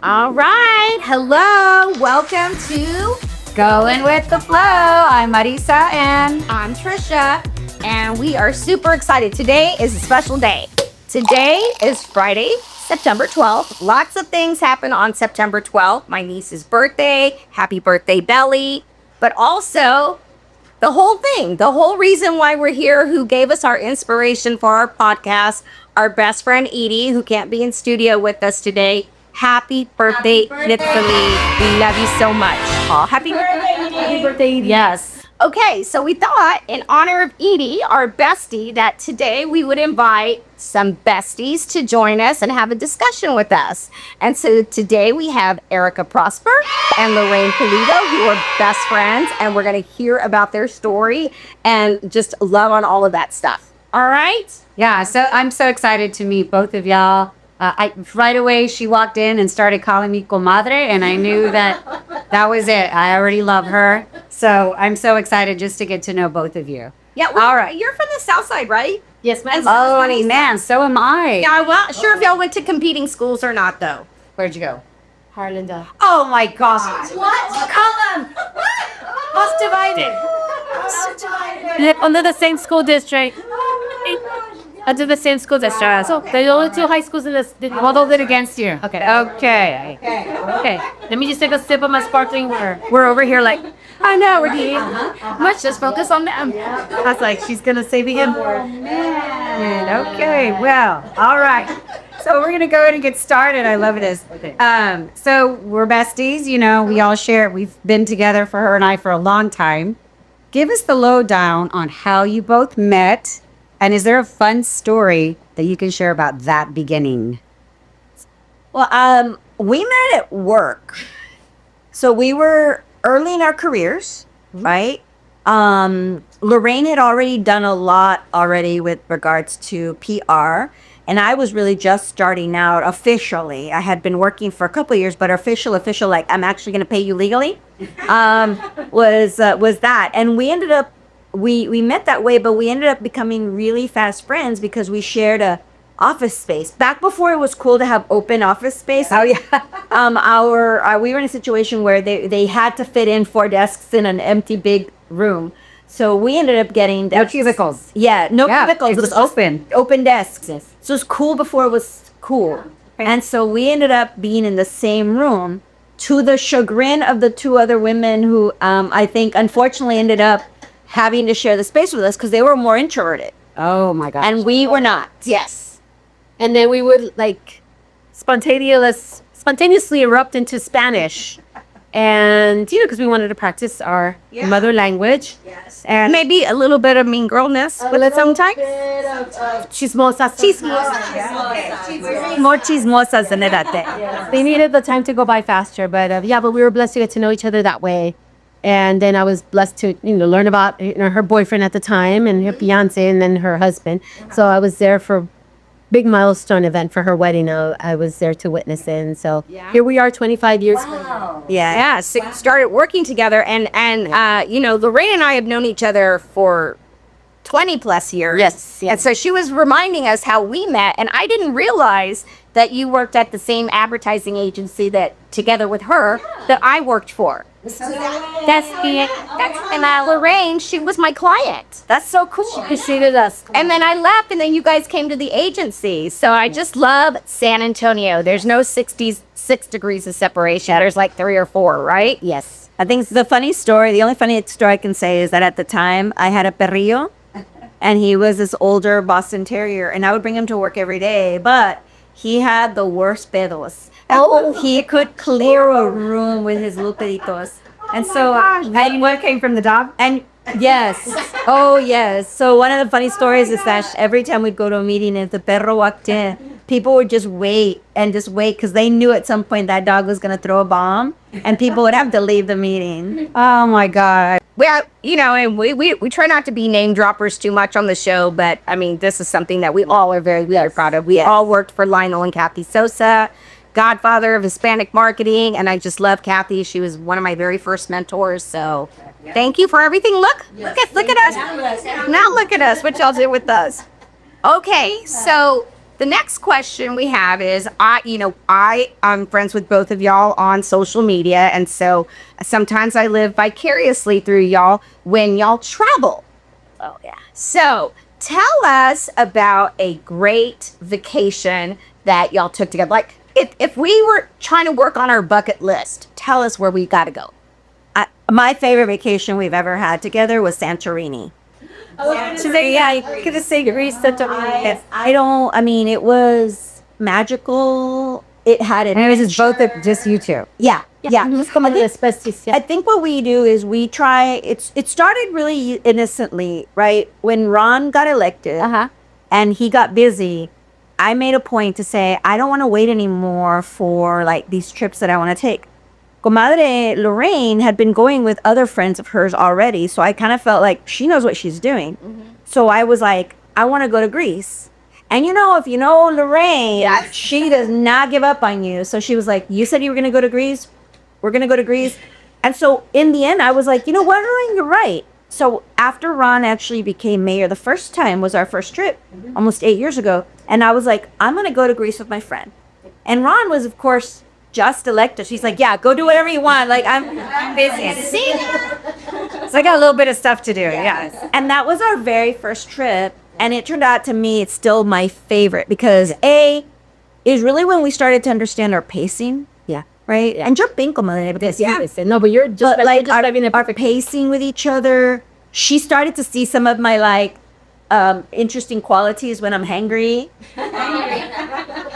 All right. Hello. Welcome to Going with the Flow. I'm Marisa and I'm Trisha. And we are super excited. Today is a special day. Today is Friday, September 12th. Lots of things happen on September 12th. My niece's birthday. Happy birthday, Belly. But also the whole thing, the whole reason why we're here, who gave us our inspiration for our podcast, our best friend Edie, who can't be in studio with us today. Happy birthday, literally. We love you so much. Aw, happy birthday, Edie. Happy birthday, Edie. Yes. Okay, so we thought, in honor of Edie, our bestie, that today we would invite some besties to join us and have a discussion with us. And so today we have Erika Prosper and Lorraine who are best friends, and we're going to hear about their story and just love on all of that stuff. All right? Yeah, so I'm so excited to meet both of y'all. Right away, she walked in and started calling me comadre, and I knew that was it. I already love her. So I'm so excited just to get to know both of you. Yeah, well, all right. You're from the South Side, right? Yes, ma'am. Oh, man, so am I. Yeah, I'm not sure if y'all went to competing schools or not, though. Where'd you go? Harlingen. Oh, my gosh. What? Come on. Us divided. Under the same school district. Under the same school district. So the only two high schools in this. We'll hold it against you. Okay. Let me just take a sip of my sparkling water. We're over here like, I know, we're deep. Let's just focus on them. I was like, she's gonna say the M word. Man, okay, well, all right. So we're gonna go ahead and get started. I love this. So we're besties. You know, we all share. We've been together for her and I for a long time. Give us the lowdown on how you both met, and is there a fun story that you can share about that beginning? Well, we met at work. So we were early in our careers, right? Lorraine had already done a lot already with regards to PR. And I was really just starting out officially. I had been working for a couple of years, but official, like I'm actually going to pay you legally, was that. And we ended up, we met that way, but we ended up becoming really fast friends because we shared a office space. Back before it was cool to have open office space. Oh yeah. We were in a situation where they had to fit in 4 desks in an empty big room. So we ended up getting No cubicles. Yeah, no cubicles. It was open. Open desks. Yes. So it was cool before it was cool. And so we ended up being in the same room, to the chagrin of the 2 other women who I think unfortunately ended up having to share the space with us because they were more introverted. Oh my gosh. And we were not. Yes. And then we would like spontaneously erupt into Spanish. And, because we wanted to practice our mother language. Yes. And Maybe a little bit of mean girlness with it sometimes. chismosas. More chismosas than that. They needed the time to go by faster. But but we were blessed to get to know each other that way. And then I was blessed to, learn about her boyfriend at the time and her fiance and then her husband. So I was there for big milestone event for her wedding. I was there to witness it. And so here we are 25 years later. Yeah, started working together. And Lorraine and I have known each other for 20 plus years. Yes. And so she was reminding us how we met. And I didn't realize that you worked at the same advertising agency that, together with her, that I worked for. That's Lorraine, she was my client. That's so cool. She preceded us. And then I left, and then you guys came to the agency. So I just love San Antonio. There's no 66 degrees of separation. There's like 3 or 4, right? Yes. I think the only funny story I can say is that at the time I had a perrillo, and he was this older Boston Terrier, and I would bring him to work every day, but he had the worst pedos. Oh, he could clear a room with his little peditos. And so, And what came from the dog? and yes, oh yes. So one of the funny stories is that every time we'd go to a meeting, if the perro walked in, people would just wait because they knew at some point that dog was going to throw a bomb, and people would have to leave the meeting. Oh my God. Well, and we try not to be name droppers too much on the show, but I mean, this is something that we all are very, very proud of. We all worked for Lionel and Kathy Sosa, godfather of Hispanic marketing, and I just love Kathy. She was one of my very first mentors. So thank you for everything. Look at us. Now look at us, what y'all did with us. Okay, so the next question we have is, I'm friends with both of y'all on social media, and so sometimes I live vicariously through y'all when y'all travel. Oh yeah. So tell us about a great vacation that y'all took together. Like, if we were trying to work on our bucket list, tell us where we got to go. My favorite vacation we've ever had together was Santorini. You could have said Greece. It was magical. It had And it was just you two. Yeah. Besties, yeah. I think what we do is we try. It started really innocently, right? When Ron got elected, and he got busy, I made a point to say I don't want to wait anymore for like these trips that I want to take. Comadre Lorraine had been going with other friends of hers already, so I kind of felt like she knows what she's doing. So I was like, I want to go to Greece. And if you know Lorraine, she does not give up on you. So she was like, you said you were going to go to Greece? We're going to go to Greece. And so in the end, I was like, you know what, Lorraine, you're right. So after Ron actually became mayor, the first time was our first trip, almost 8 years ago. And I was like, I'm going to go to Greece with my friend. And Ron was, of course, just elected. She's like, yeah, go do whatever you want. Like, I'm busy. See? So I got a little bit of stuff to do. Yes. And that was our very first trip. And it turned out to me, it's still my favorite because is really when we started to understand our pacing. Yeah. Right? Yeah. And jumping, comadre. Because, No, but you're just like our pacing with each other. She started to see some of my interesting qualities when I'm hangry.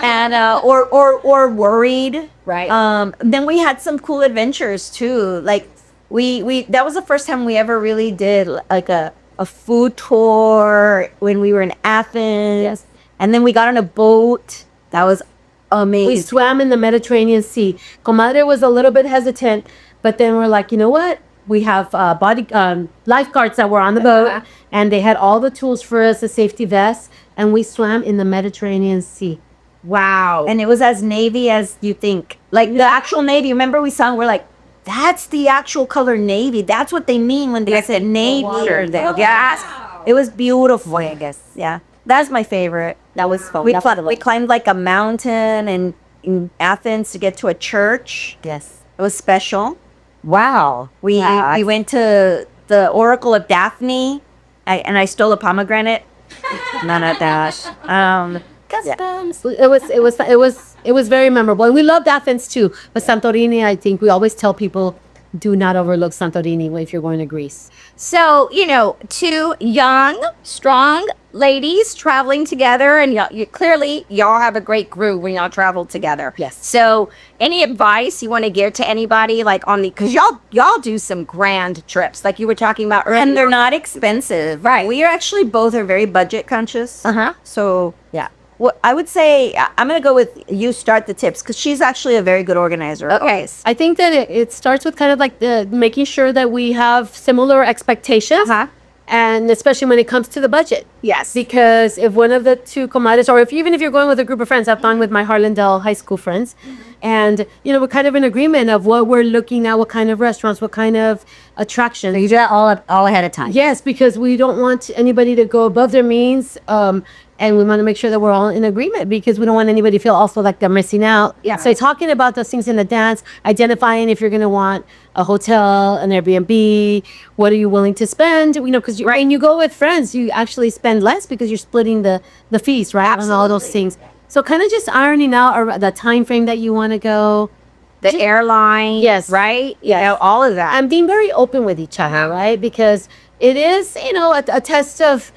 And or worried. Right. Then we had some cool adventures too. Like we that was the first time we ever really did like a food tour when we were in Athens. Yes. And then we got on a boat. That was amazing. We swam in the Mediterranean Sea. Comadre was a little bit hesitant, but then we're like, you know what? We have lifeguards that were on the boat, and they had all the tools for us, a safety vest, and we swam in the Mediterranean Sea. Wow. And it was as navy as you think. Like the actual navy. Remember we sang, we're like, that's the actual color navy. That's what they mean when they said navy. Yes. It was beautiful, I guess. Yeah. That's my favorite. That was fun. We climbed like a mountain in Athens to get to a church. Yes. It was special. Wow. We went to the Oracle of Daphne, and I stole a pomegranate. None of that. Customs. It was very memorable, and we loved Athens too. But Santorini, I think we always tell people, do not overlook Santorini if you're going to Greece. So, two young, strong ladies traveling together, and y'all have a great groove when y'all travel together. Yes. So, any advice you want to give to anybody, like because y'all do some grand trips, like you were talking about earlier, And they're not expensive. Right. We are actually both are very budget conscious. So, Yeah. Well, I would say I'm going to go with you start the tips because she's actually a very good organizer. Okay. I think that it starts with kind of like making sure that we have similar expectations. And especially when it comes to the budget. Yes. Because if one of the two comadres, or even if you're going with a group of friends, I've gone with my Harlandale high school friends, and we're kind of in agreement of what we're looking at, what kind of restaurants, what kind of attractions. So you do that all ahead of time. Yes, because we don't want anybody to go above their means, and we want to make sure that we're all in agreement because we don't want anybody to feel also like they're missing out. Yeah. So talking about those things in advance, identifying if you're going to want a hotel, an Airbnb, what are you willing to spend? Because when you go with friends, you actually spend less because you're splitting the fees, right? Absolutely. And all those things. So kind of just ironing out the time frame that you want to go. The airline. Yes. Right? Yes. All of that. And being very open with each other, right? Because it is, a test of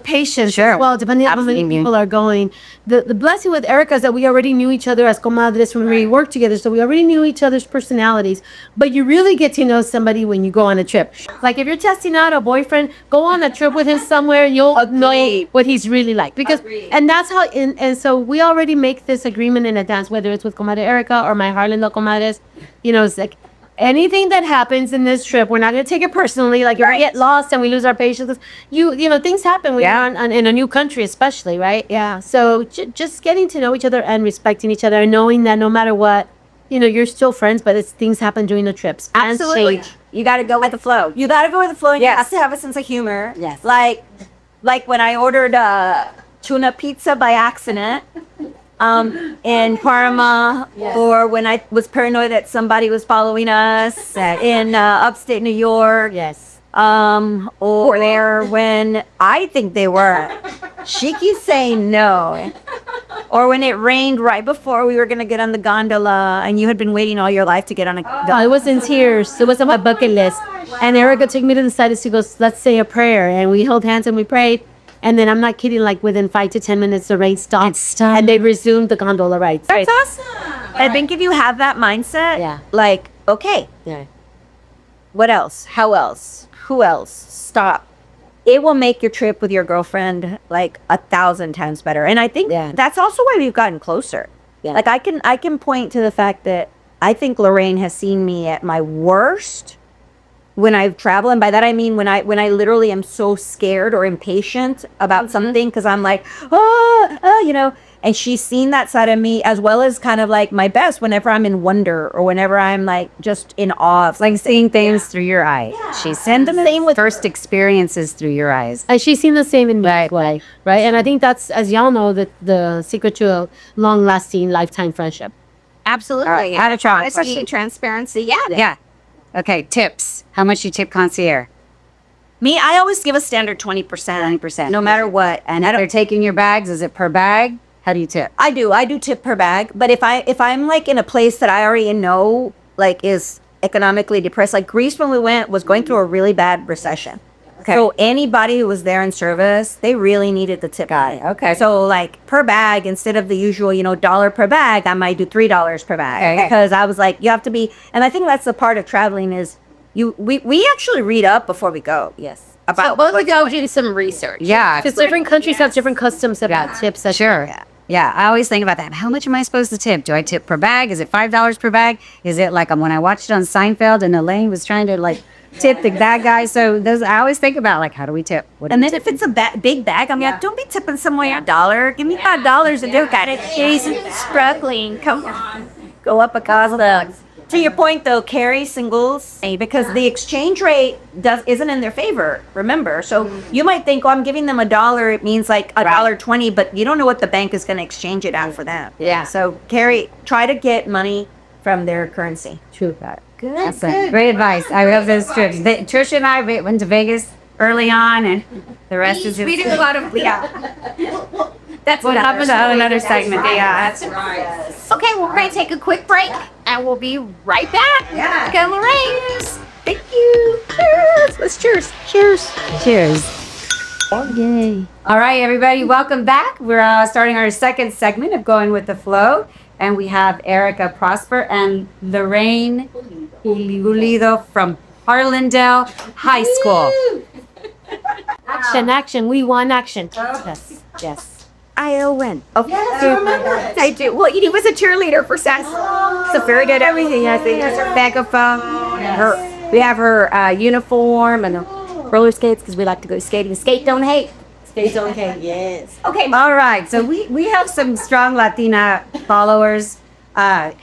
patience. Sure. Well, depending on how many people are going. The blessing with Erika is that we already knew each other as comadres when we worked together. So we already knew each other's personalities. But you really get to know somebody when you go on a trip. Like if you're testing out a boyfriend, go on a trip with him somewhere and you'll know what he's really like. And that's how, and so we already make this agreement in advance, whether it's with Comadre Erika or my Harlandale comadres. It's like, anything that happens in this trip, we're not going to take it personally. Like if we get lost and we lose our patience, things happen. We're in a new country, especially, right? Yeah. So just getting to know each other and respecting each other, and knowing that no matter what, you're still friends, but things happen during the trips. Absolutely. You got to go with the flow. And you have to have a sense of humor. Yes. Like when I ordered tuna pizza by accident in Parma, or when I was paranoid that somebody was following us in upstate New York. Yes. Or there when I think they were. She keeps saying no. Or when it rained right before we were going to get on the gondola and you had been waiting all your life to get on a gondola. I was in tears. It was on my bucket list. And Erika took me to the side and she goes, let's say a prayer. And we held hands and we prayed. And then I'm not kidding, like within 5 to 10 minutes, the rain stopped. And they resumed the gondola rides. That's awesome. I think if you have that mindset, Yeah. like, okay, Yeah. what else? How else? Who else? Stop. It will make your trip with your girlfriend like 1,000 times better. And I think that's also why we've gotten closer. Yeah. Like I can point to the fact that I think Lorraine has seen me at my worst when I travel. And by that I mean when I literally am so scared or impatient about something, because I'm like, you know, and she's seen that side of me, as well as kind of like my best whenever I'm in wonder or whenever I'm like just in awe. It's like seeing things through your eyes. She's seen the same with first experiences through your eyes. And she's seen the same in me, right? And I think that's, as y'all know, the secret to a long-lasting lifetime friendship. Absolutely. All right, how to try. Especially transparency. Yeah. Yeah. Okay, tips. How much you tip concierge? Me, I always give a standard 20%. 20%. No matter what. And They're taking your bags. Is it per bag? How do you tip? I do tip per bag, but if I'm like in a place that I already know like is economically depressed, like Greece when we went was going through a really bad recession. Okay. So anybody who was there in service, they really needed the tip. Got it. Okay. So like per bag, instead of the usual, $1 per bag, I might do $3 per bag. Okay. Because I was like, you have to be, and I think that's the part of traveling is we actually read up before we go. Yes. So both of y'all do some research. Yeah. Because different countries have different customs about tips. Sure. Yeah, I always think about that. How much am I supposed to tip? Do I tip per bag? Is it $5 per bag? Is it like when I watched it on Seinfeld and Elaine was trying to like tip the bad guy? So I always think about like, how do we tip? And then if it's a big bag, I'm like, don't be tipping somewhere $1. Give me $5 and do it. She's struggling. Come on. Go up a cause. To your point though, carry singles because the exchange rate isn't in their favor. Remember, so you might think, I'm giving them $1. It means like $1.20, but you don't know what the bank is going to exchange it at for them. Yeah. So try to get money from their currency. True. Good. That's it. Great advice. I love those trips. Trisha and I went to Vegas early on, and the rest is just. We did a lot of That's what happens on another segment. Yeah, that's right. Okay, well, we're going to take a quick break, and we'll be right back. Yeah. Go, Lorraine. Thank you. Cheers. Let's cheers. Cheers. Cheers. Yay. All right, everybody, welcome back. We're starting our second segment of Going with the Flow, and we have Erika Prosper and Lorraine Pulido from Harlandale High School. Action. We want action. Yes. I win. Oh, yes, I do. Well, he was a cheerleader for SAS. So very good at everything. I think has her megaphone. We have her uniform and her roller skates because we like to go skating. Skate, don't hate. Skate, don't hate. Yes. Okay. All right. So we have some strong Latina followers, on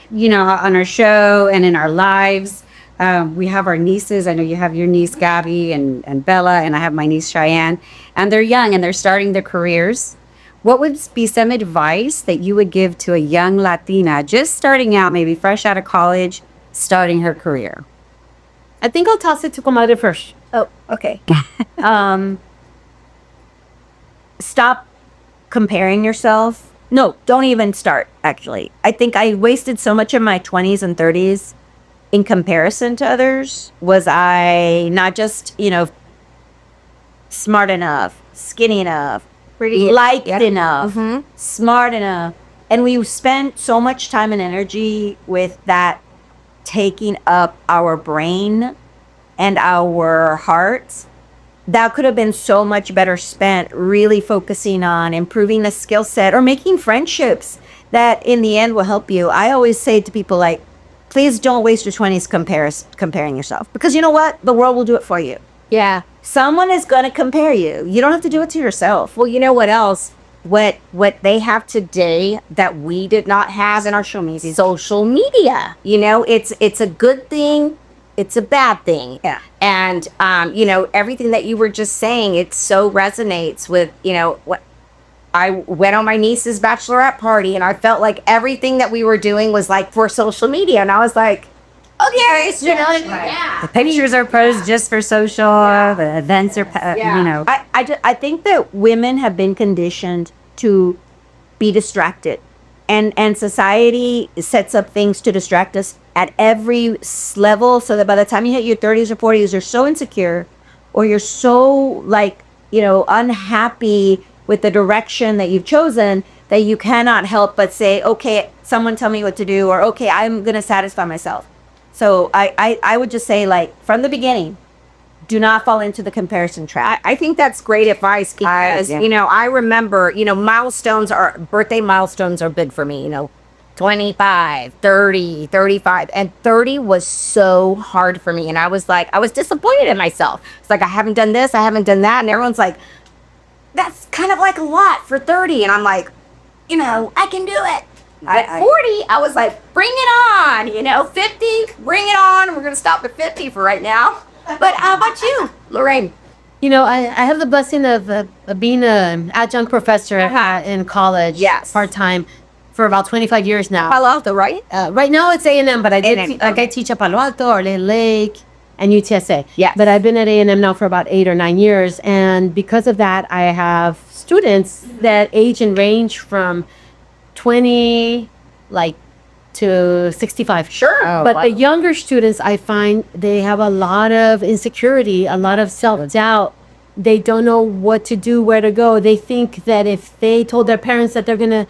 our show and in our lives. We have our nieces. I know you have your niece Gabby and Bella, and I have my niece Cheyenne. And they're young and they're starting their careers. What would be some advice that you would give to a young Latina just starting out, maybe fresh out of college, starting her career? I think I'll toss it to Comadre first. Oh, okay. Stop comparing yourself. No, don't even start, actually. I think I wasted so much of my 20s and 30s in comparison to others. Was I not just, smart enough, skinny enough, liked enough, smart enough? And we spent so much time and energy with that taking up our brain and our hearts. That could have been so much better spent really focusing on improving the skill set or making friendships that in the end will help you. I always say to people, like, please don't waste your 20s comparing yourself, because you know what? The world will do it for you. Yeah. Someone is going to compare you. You don't have to do it to yourself. Well, you know what else? What they have today that we did not have in our social media. It's a good thing. It's a bad thing. Yeah. And, everything that you were just saying, it so resonates with, I went on my niece's bachelorette party, and I felt like everything that we were doing was like for social media. And I was like, okay, so The pictures are posed just for social. The events are, you know. I think that women have been conditioned to be distracted, and society sets up things to distract us at every level, so that by the time you hit your 30s or 40s, you're so insecure, or you're so like, unhappy with the direction that you've chosen, that you cannot help but say, okay, someone tell me what to do, or okay, I'm gonna satisfy myself. So I would just say, like, from the beginning, do not fall into the comparison trap. I think that's great advice because, I remember, birthday milestones are big for me, 25, 30, 35. And 30 was so hard for me. And I was disappointed in myself. It's like, I haven't done this, I haven't done that. And everyone's like, that's kind of like a lot for 30. And I'm like, I can do it. At 40, I was like, bring it on, 50, bring it on. We're going to stop at 50 for right now. But how about you, Lorraine? I have the blessing of being an adjunct professor in college, Yes. part-time, for about 25 years now. Palo Alto, right? Right now it's A&M, but I did A&M, I teach at Palo Alto, Orlando Lake, and UTSA. Yes. But I've been at A&M now for about 8 or 9 years, and because of that, I have students that age and range from 20, to 65. Sure. But the younger students, I find they have a lot of insecurity, a lot of self-doubt. They don't know what to do, where to go. They think that if they told their parents that they're going to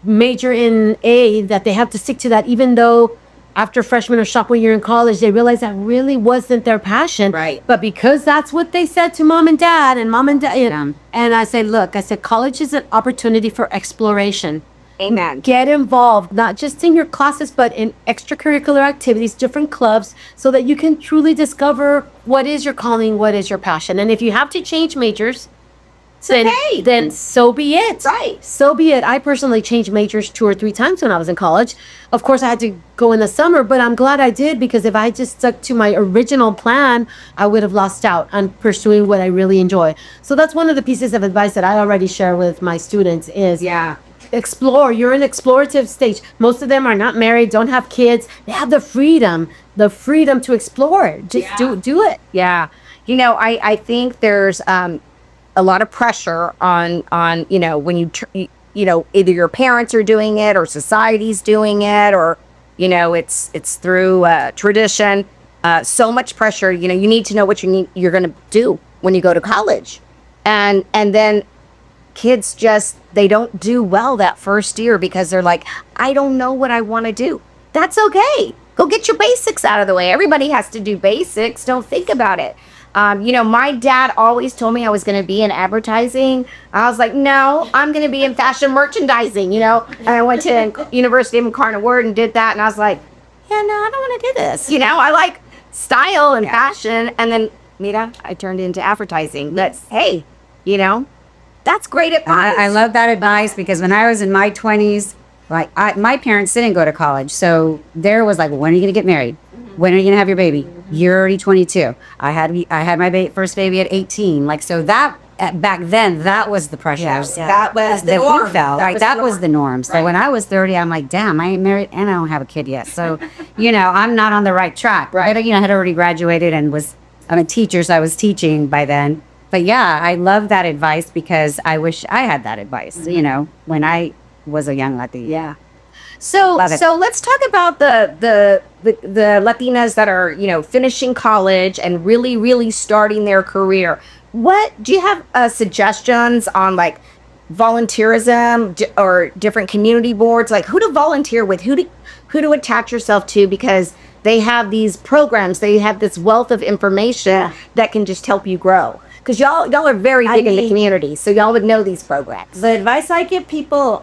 major in A, that they have to stick to that, even though after freshman or sophomore year in college, they realize that really wasn't their passion. Right. But because that's what they said to mom and dad, and I say, look, college is an opportunity for exploration. Amen. Get involved, not just in your classes, but in extracurricular activities, different clubs, so that you can truly discover what is your calling, what is your passion. And if you have to change majors, then so be it. Right. So be it. I personally changed majors 2 or 3 times when I was in college. Of course, I had to go in the summer, but I'm glad I did, because if I just stuck to my original plan, I would have lost out on pursuing what I really enjoy. So that's one of the pieces of advice that I already share with my students is, explore. You're in explorative stage. Most of them are not married, don't have kids. They have the freedom to explore. Just do it. Yeah. I think there's a lot of pressure on when either your parents are doing it, or society's doing it, or it's through tradition. So much pressure. You need to know what you're going to do when you go to college, and then kids they don't do well that first year because they're like, I don't know what I want to do. That's okay. Go get your basics out of the way. Everybody has to do basics. Don't think about it. My dad always told me I was going to be in advertising. I was like, no, I'm going to be in fashion merchandising, And I went to University of Incarnate Word and did that. And I was like, yeah, no, I don't want to do this. I like style and fashion. And then, I turned into advertising. That's great advice. I love that advice, because when I was in my 20s, my parents didn't go to college. So there was like, when are you going to get married? When are you going to have your baby? You're already 22. I had my first baby at 18. So that back then, that was the pressure. That was the norm. That was the norm. So when I was 30, I'm like, damn, I ain't married and I don't have a kid yet. So, I'm not on the right track. Right. I had already graduated and I'm a teacher, so I was teaching by then. But yeah, I love that advice, because I wish I had that advice, when I was a young Latina. Yeah. So let's talk about the Latinas that are, finishing college and really, really starting their career. What do you have suggestions on volunteerism or different community boards, who to volunteer with, who to attach yourself to, because they have these programs, they have this wealth of information that can just help you grow. Because y'all are very big in the community, so y'all would know these programs. The advice I give people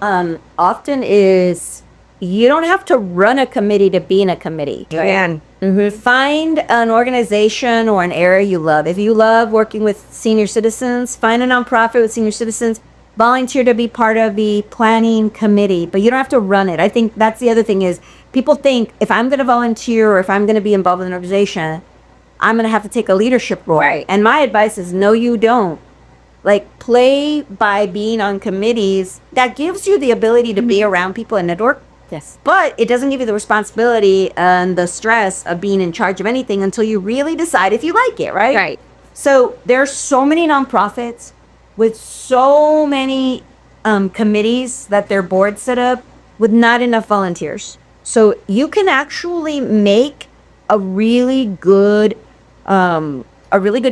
often is, you don't have to run a committee to be in a committee. Man. Find an organization or an area you love. If you love working with senior citizens, find a nonprofit with senior citizens. Volunteer to be part of the planning committee, but you don't have to run it. I think that's the other thing is, people think if I'm going to volunteer or if I'm going to be involved in an organization, I'm going to have to take a leadership role. Right. And my advice is, no, you don't. like play by being on committees. That gives you the ability to be around people and network. Yes. But it doesn't give you the responsibility and the stress of being in charge of anything until you really decide if you like it, right? Right. So there's so many nonprofits with so many committees that their boards set up with not enough volunteers. So you can actually make a really good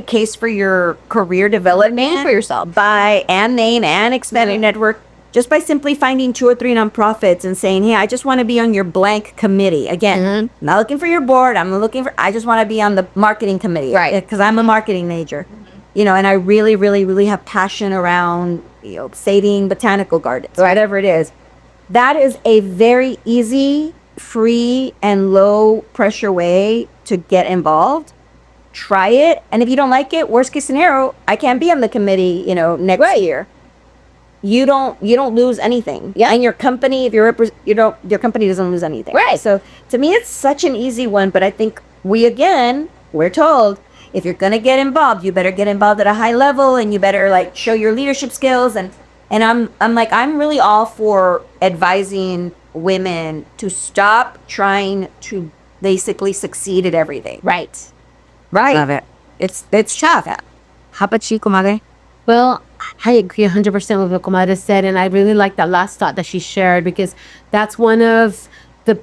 case for your career development For yourself. by and name and expanding network just by simply finding 2 or 3 nonprofits and saying, hey, I just want to be on your blank committee. Again, I'm not looking for your board. I just want to be on the marketing committee. Right. Because I'm a marketing major. You know, and I really, really, really have passion around, saving botanical gardens, whatever it is. That is a very easy, free, and low pressure way to get involved. Try it. And if you don't like it, worst case scenario, I can't be on the committee, next year. You don't lose anything. Yeah. And your company, if your company doesn't lose anything. Right. So to me, it's such an easy one. But I think we're told, if you're gonna get involved, you better get involved at a high level, and you better show your leadership skills. And I'm really all for advising women to stop trying to basically succeed at everything. Right. Right. Love it. It's tough. How about you, comadre? Well, I agree 100% with what Comadre said, and I really like that last thought that she shared, because that's one of the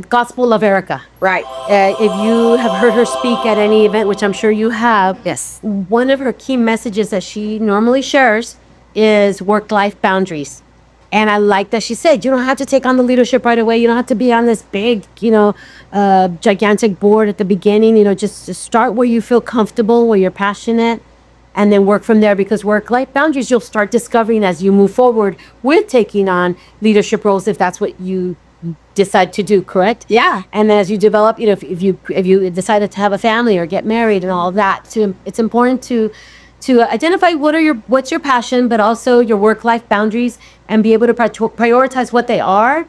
gospel of Erika. Right. If you have heard her speak at any event, which I'm sure you have, Yes. one of her key messages that she normally shares is work-life boundaries. And I like that she said, you don't have to take on the leadership right away. You don't have to be on this big, gigantic board at the beginning. Just start where you feel comfortable, where you're passionate, and then work from there, because work-life boundaries you'll start discovering as you move forward with taking on leadership roles, if that's what you decide to do, correct? Yeah. And then as you develop, if you decided to have a family or get married and all of that, it's important to identify what's your passion, but also your work-life boundaries, and be able to prioritize what they are.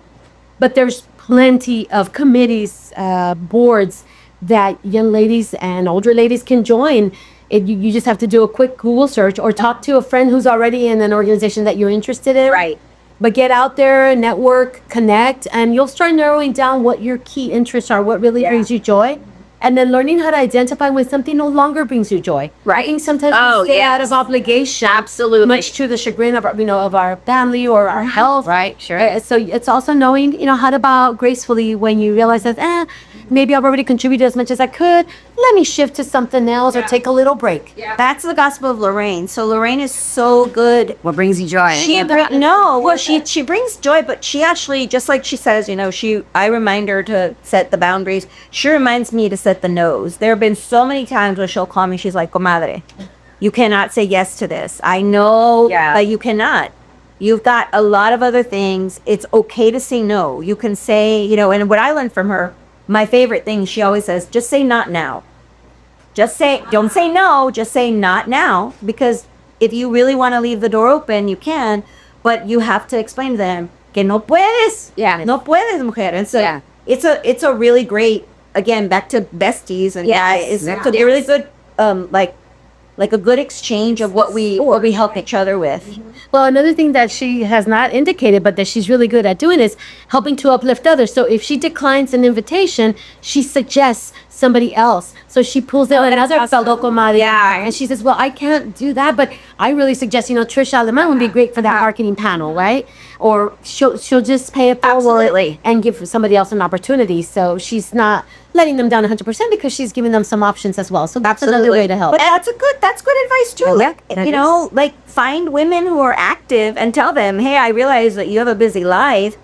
But there's plenty of committees, boards that young ladies and older ladies can join. You just have to do a quick Google search or talk to a friend who's already in an organization that you're interested in. Right. But get out there, network, connect, and you'll start narrowing down what your key interests are, what really brings you joy. And then learning how to identify when something no longer brings you joy. Right. I think sometimes Oh, we stay out yes. of obligation. Absolutely. Much to the chagrin of our family or our health. Right, sure. So it's also knowing, how to bow out gracefully when you realize that, maybe I've already contributed as much as I could. Let me shift to something else or take a little break. Yeah. That's the gospel of Lorraine. So Lorraine is so good. What brings you joy? She brings joy, but she actually, just like she says, I remind her to set the boundaries. She reminds me to set the no's. There have been so many times where she'll call me. She's like, comadre, you cannot say yes to this. I know that you cannot. You've got a lot of other things. It's okay to say no. You can say, and what I learned from her, my favorite thing, she always says, just say not now. Don't say no, just say not now. Because if you really want to leave the door open, you can, but you have to explain to them, que no puedes. Yeah. No puedes, mujer. And so Yeah. it's a really great, again, back to besties. And it's a really good, like a good exchange of what we help each other with. Well, another thing that she has not indicated, but that she's really good at doing, is helping to uplift others. So if she declines an invitation, she suggests somebody else. So she pulls in another fellow comadre. Yeah. And she says, well, I can't do that, but I really suggest, Trisha Alemán would be great for that marketing panel, right? Or she'll just pay it forward Absolutely. and give somebody else an opportunity. So she's not letting them down 100% because she's giving them some options as well. So that's another way to help. But that's good advice too. Yeah, Find women who are active and tell them, hey, I realize that you have a busy life.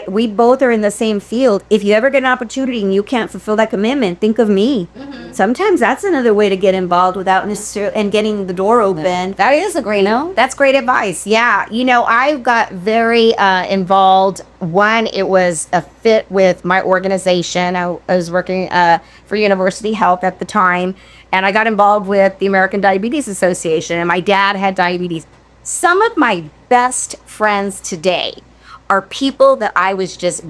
We both are in the same field. If you ever get an opportunity and you can't fulfill that commitment, think of me. Sometimes that's another way to get involved without necessarily and getting the door open. That is a great, that's great advice. Yeah. I got very involved. One, it was a fit with my organization. I was working for University Health at the time, and I got involved with the American Diabetes Association, and my dad had diabetes. Some of my best friends today are people that I was just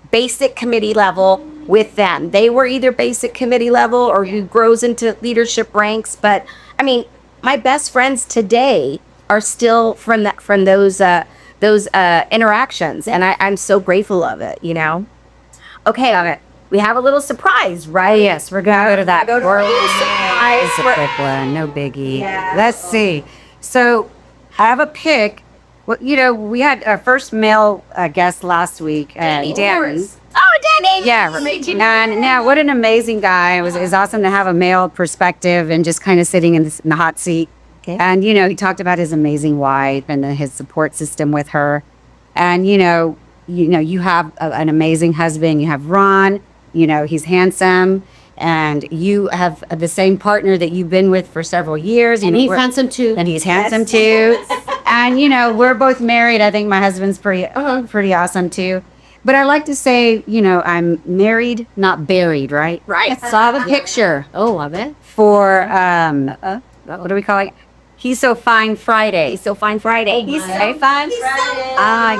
basic committee level with them. They were either basic committee level or who grows into leadership ranks. But my best friends today are still from those interactions, and I'm so grateful of it. Okay, we have a little surprise, right? Yes, we're going to go to that. Go to a little surprise. It's a quick one, no biggie. Let's see. So I have a pick. Well, we had our first male guest last week, Danny. Oh, Danny! Yeah, and now what an amazing guy. It was awesome to have a male perspective and just kind of sitting in the hot seat. Okay. And, he talked about his amazing wife and his support system with her. And, you have an amazing husband. You have Ron, he's handsome. And you have the same partner that you've been with for several years. And he's handsome too. And he's handsome too. And, we're both married. I think my husband's pretty awesome too. But I like to say, I'm married, not buried, right? Right. So I have a picture Oh, love it. for, what do we call it? He's So Fine Friday. He's so fine Friday. He's So Fine Friday. I'm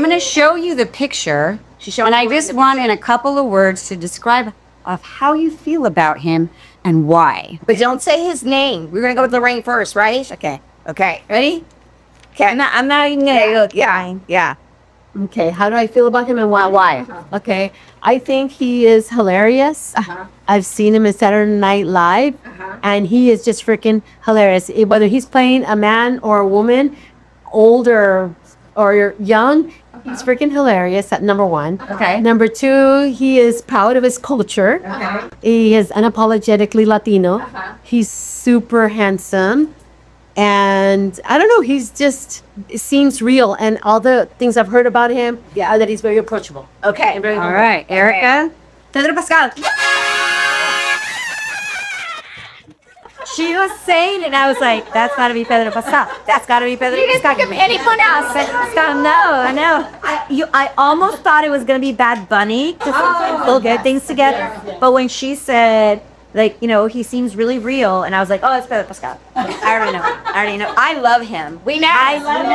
going to show you the picture. And I just want in a couple of words to describe of how you feel about him and why. But don't say his name. We're gonna go with Lorraine first, right? Okay. Ready? Okay. I'm not even gonna look. Yeah. Okay, how do I feel about him and why? Okay, I think he is hilarious. I've seen him in Saturday Night Live, and he is just freaking hilarious. Whether he's playing a man or a woman, old or young, he's freaking hilarious. At number one. Okay. Number two, he is proud of his culture. He is unapologetically Latino. He's super handsome. And I don't know, it seems real. And all the things I've heard about him, that he's very approachable. Okay. All right, Erika. Pedro Pascal. She was saying it, and I was like, that's gotta be Pedro Pascal. That's gotta be Pedro Pascal. You didn't think of anyone else. I know. I almost thought it was gonna be Bad Bunny, because they'll get things together. But when she said, he seems really real, and I was like, oh, it's Pedro Pascal. I already know. I love him. We know. I love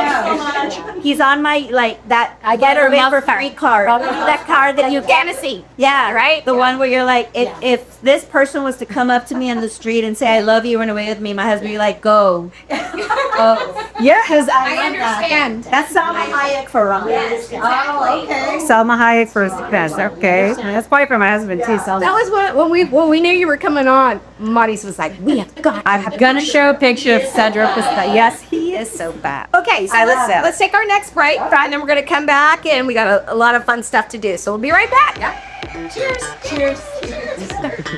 him. He's on my, that I get her for free card. That card that you fantasy. Yeah, right? The one where you're like, if this person was to come up to me on the street and say, I love you, run away with me, my husband would be like, go. Yeah, because I understand. That's Salma Hayek for Ron. Oh, okay. Salma Hayek for Spence. Okay. That's probably for my husband too. Salma. That was when we knew you were coming on. Maurice was like, "We have got." I'm gonna show a picture of Pedro Pascal. Yes, he is so bad. Okay, so let's take our next break, and then we're gonna come back, and we got a lot of fun stuff to do. So we'll be right back. Yeah. Cheers.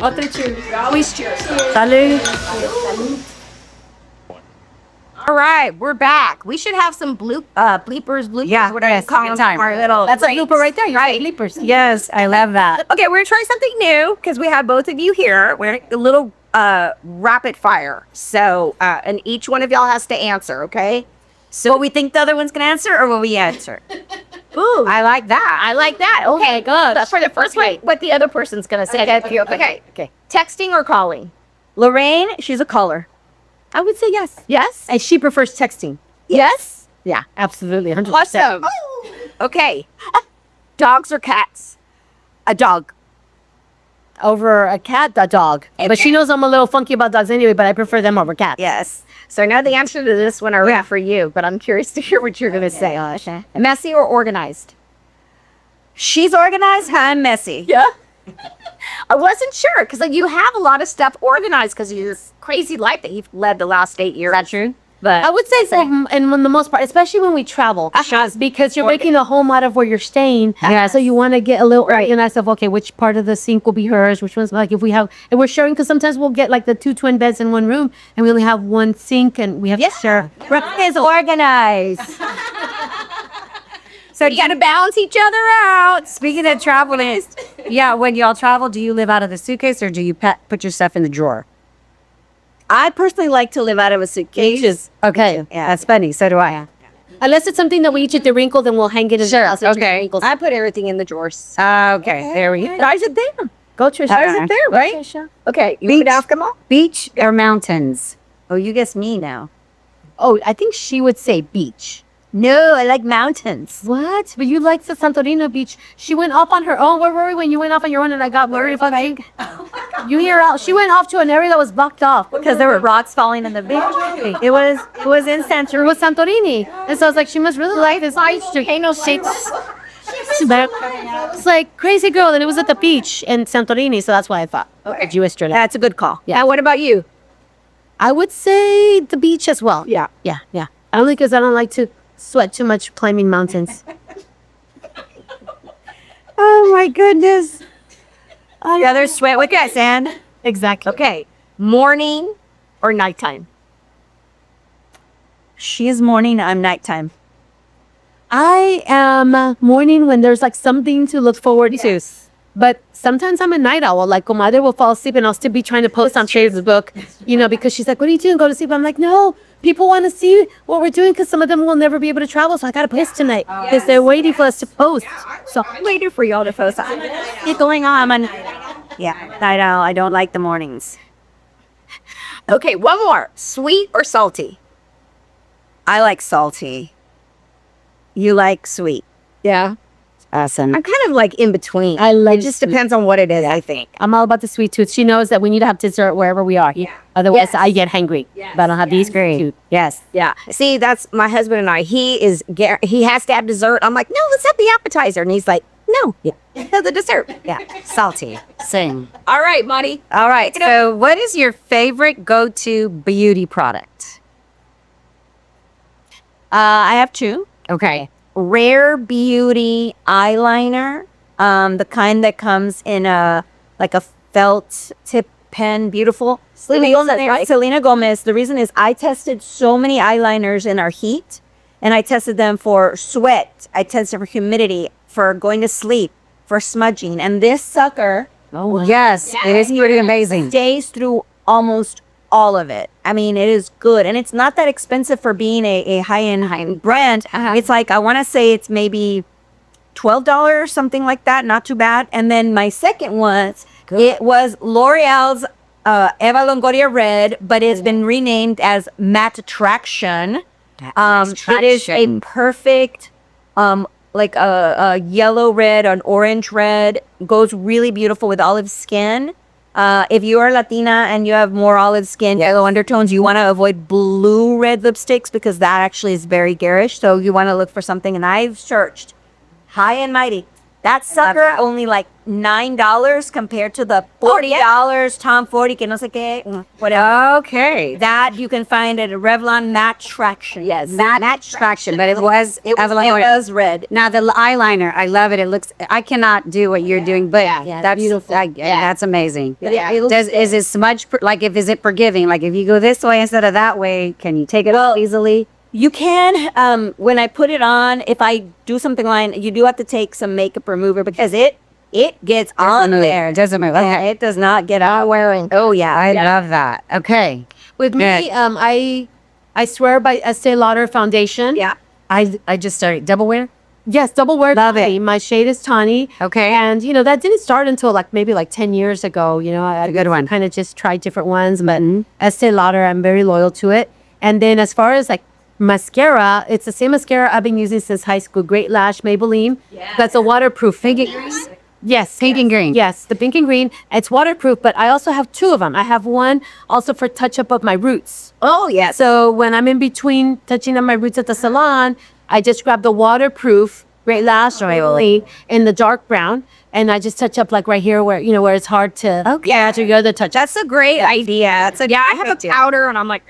Otro cheers. Always cheers. Salud. All right, we're back. We should have some bleepers. Yeah, whatever yes, you call them. time. Our little That's a blooper right there. Right. Bleepers. Yes, I love that. Okay, we're gonna try something new because we have both of you here. We're a little rapid fire. So, and each one of y'all has to answer. Okay. So what we think the other one's gonna answer, or what we answer? Ooh, I like that. Okay, good. That's for the first one. What the other person's gonna say. Okay. Texting or calling? Lorraine, she's a caller. I would say yes. Yes. And she prefers texting. Yes. Yeah, absolutely. 100%. Awesome. Okay. Dogs or cats? A dog. Over a cat, a dog. But she knows I'm a little funky about dogs anyway, but I prefer them over cats. Yes. So I know the answer to this one already for you, but I'm curious to hear what you're going to say. Messy or organized? She's organized, I'm messy. Yeah. I wasn't sure because you have a lot of stuff organized because of this crazy life that you've led the last 8 years. That's true. But I would say so, and for the most part, especially when we travel, because you're making a home out of where you're staying. Yeah. So you want to get a little organized of, okay, which part of the sink will be hers, which one's if we have, and we're sharing, because sometimes we'll get the 2 twin beds in one room, and we only have one sink, and we have to share. Rebecca is organized. so you got to balance each other out. Speaking of traveling, when y'all travel, do you live out of the suitcase or do you put your stuff in the drawer? I personally like to live out of a suitcase. Okay, that's funny. So do I. Unless it's something that we each at the wrinkle, then we'll hang it in the house. Okay. I put everything in the drawers. Okay, there we go. Guys are there. Go, Trisha. Guys are there, right? Trisha. Okay, you would ask them all? Beach or mountains? Oh, you guess me now. Oh, I think she would say beach. No, I like mountains. What? But you liked the Santorino beach. She went off on her own. Where were we when you went off on your own and I got worried about you? You hear out. She went off to an area that was blocked off Because there were rocks falling in the beach. It was in Santorini. It was Santorini. And so I was like, she must really like this volcano shapes. It's like crazy girl, and it was at the beach in Santorini, so that's why I thought Jewish straight. That's a good call. Yeah. And what about you? I would say the beach as well. Yeah. Yeah. Only because I don't like to sweat too much climbing mountains. Oh my goodness. I'd rather sweat with that sand. Exactly. Okay. Morning or nighttime? She is morning, I'm nighttime. I am morning when there's like something to look forward to. But sometimes I'm a night owl. Like, comadre will fall asleep and I'll still be trying to post on Facebook, because she's like, what are you doing? Go to sleep. I'm like, no, people want to see what we're doing because some of them will never be able to travel. So I got to post tonight because they're waiting for us to post. So I'm waiting for y'all to post. What's going on? Night owl. I don't like the mornings. Okay, one more. Sweet or salty? I like salty. You like sweet. Yeah. Awesome. I'm kind of like in between. I like It just depends on what it is, I think. I'm all about the sweet tooth. She knows that we need to have dessert wherever we are. Yeah. Otherwise, I get hangry. But I don't have these great. Yes. Yeah. See, that's my husband and I. He has to have dessert. I'm like, no, let's have the appetizer. And he's like, no, have the dessert. Yeah. Salty. Same. All right, Monty. All right. So, what is your favorite go-to beauty product? I have two. Okay. Rare Beauty eyeliner, the kind that comes in a felt tip pen, beautiful. Selena Gomez. The reason is I tested so many eyeliners in our heat, and I tested them for sweat. I tested for humidity, for going to sleep, for smudging, and this sucker Yes, it is pretty amazing. stays through almost all of it. I mean, it is good, and it's not that expensive for being a high-end brand. It's like, I want to say it's maybe $12, something like that. Not too bad. And then my second one, it was L'Oreal's Eva Longoria Red, but it's been renamed as Matte Attraction. It is a perfect, like a yellow red, an orange red. Goes really beautiful with olive skin. If you are Latina and you have more olive skin, yellow undertones, you want to avoid blue red lipsticks because that actually is very garish. So you want to look for something. And I've searched high and mighty. That sucker only like $9 compared to the $40 Tom 40 que no sé qué, whatever. Okay. That you can find at a Revlon Matte Traction. Yes, matte traction, but it was red. Now the eyeliner, I love it. It looks. I cannot do what you're doing, but that's beautiful. That's amazing. Is it smudge is it forgiving? Like if you go this way instead of that way, can you take it off easily? You can, when I put it on, if I do something like, you do have to take some makeup remover because it gets on there. It doesn't move. Okay. It does not get out wearing. Oh yeah. I love that. Okay. with me, I swear by Estee Lauder foundation. Yeah. I just started double wear. Yes, double wear. Love it. Tawny. My shade is tawny. Okay. And that didn't start until maybe 10 years ago. I good one. kind of just tried different ones, but Estee Lauder, I'm very loyal to it. And then as far as mascara, it's the same mascara I've been using since high school. Great Lash Maybelline. Yeah. That's a waterproof. Yes. Pink and green. Yes, the pink and green. It's waterproof, but I also have two of them. I have one also for touch up of my roots. Oh, yes. So when I'm in between touching up my roots at the salon, I just grab the waterproof Great Lash Maybelline in the dark brown, and I just touch up right here where where it's hard to to go to touch. That's a great idea. So I have a powder, and I'm like,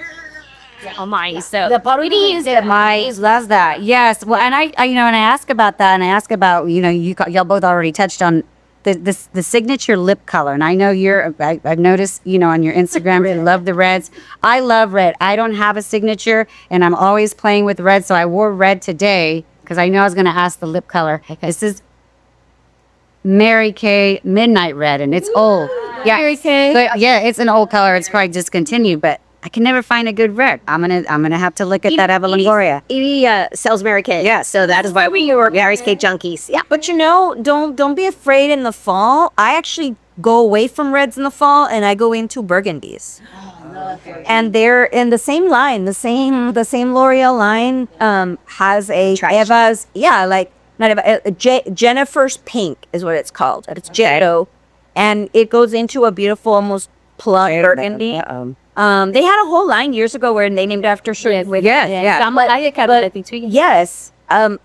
oh my. So The powder Loves that. Yes. Well, and I and I ask about that, and I ask about y'all both already touched on the signature lip color, and I know I've noticed on your Instagram you love the reds. I love red. I don't have a signature, and I'm always playing with red, so I wore red today because I know I was going to ask the lip color. Okay. This is Mary Kay Midnight Red, and it's old. Yeah, Mary Kay. So, it's an old color. It's probably discontinued, but I can never find a good red. I'm gonna have to look at that Eva Longoria. Edie sells Mary Kay. Yeah, so that is why we were Mary Kay junkies. Yeah. But don't be afraid in the fall. I actually go away from reds in the fall and I go into burgundies. And they're in the same line, the same L'Oreal line has a Eva's not Eva, Jennifer's Pink is what it's called. It's Jetto. and it goes into a beautiful, almost plum burgundy. They had a whole line years ago where they named after shrimp. Yes.